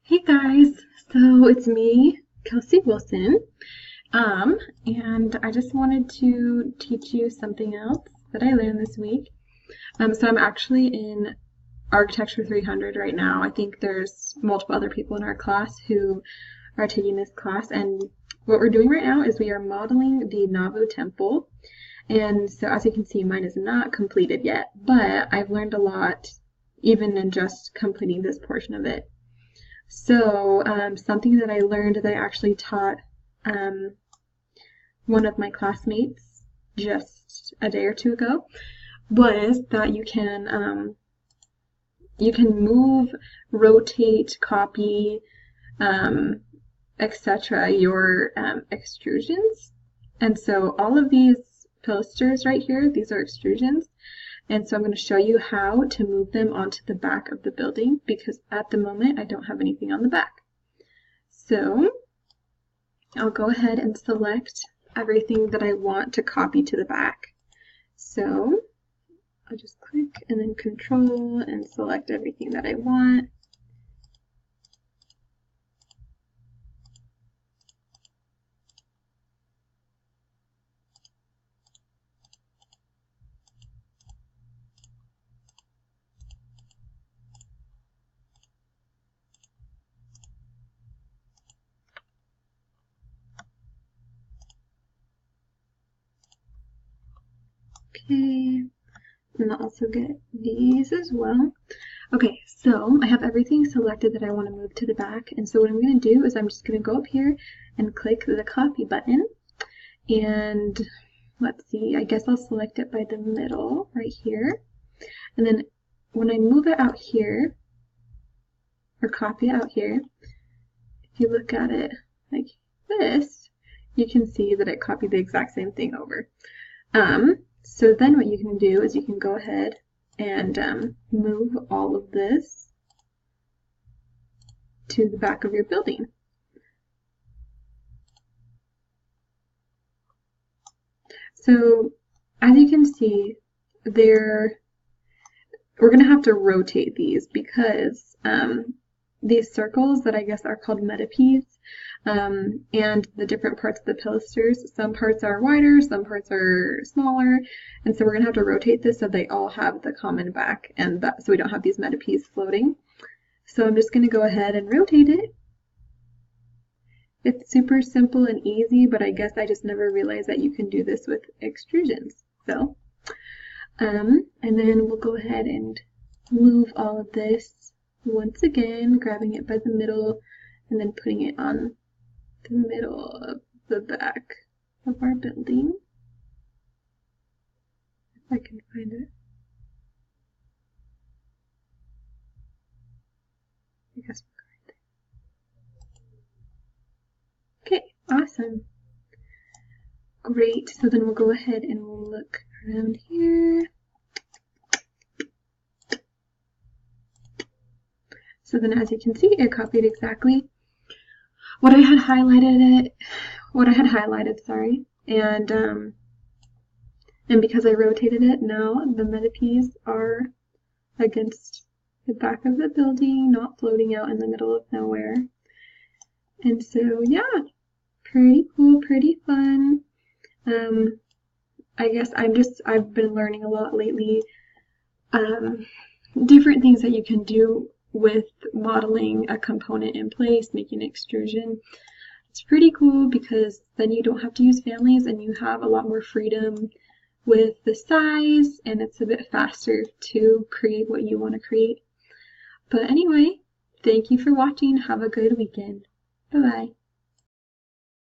Hey guys, so it's me, Kelsey Wilson, and I just wanted to teach you something else that I learned this week. So I'm actually in Architecture 300 right now. I think there's multiple other people in our class who are taking this class, and what we're doing right now is we are modeling the Nauvoo Temple. And so as you can see, mine is not completed yet, but I've learned a lot even in just completing this portion of it. So something that I learned that I actually taught one of my classmates just a day or two ago was that you can move, rotate, copy, etc. your extrusions. And so all of these posters right here, these are extrusions. And so I'm going to show you how to move them onto the back of the building because at the moment I don't have anything on the back. So I'll go ahead and select everything that I want to copy to the back. So I'll just click and then control and select everything that I want. Okay, and I'll also get these as well. Okay, so I have everything selected that I want to move to the back, and so what I'm going to do is I'm just going to go up here and click the copy button, and let's see, I guess I'll select it by the middle right here, and then when I move it out here, or copy it out here, if you look at it like this, you can see that it copied the exact same thing over. So then what you can do is you can go ahead and move all of this to the back of your building. So as you can see, we're going to have to rotate these because these circles that I guess are called metapes, and the different parts of the pilasters, some parts are wider, some parts are smaller, and so we're going to have to rotate this so they all have the common back, and so we don't have these metapes floating. So I'm just going to go ahead and rotate it. It's super simple and easy, but I guess I just never realized that you can do this with extrusions. So, and then we'll go ahead and move all of this once again, grabbing it by the middle and then putting it on the middle of the back of our building. If I can find it. I guess we'll go right there. Okay, awesome. Great, so then we'll go ahead and we'll look around here. So then as you can see, it copied exactly what I had highlighted, and because I rotated it, now the metapes are against the back of the building, not floating out in the middle of nowhere. And so yeah, pretty cool, pretty fun. I guess I've been learning a lot lately, different things that you can do with modeling a component in place, making an extrusion. It's pretty cool because then you don't have to use families and you have a lot more freedom with the size, and it's a bit faster to create what you want to create. But anyway, thank you for watching. Have a good weekend. Bye-bye.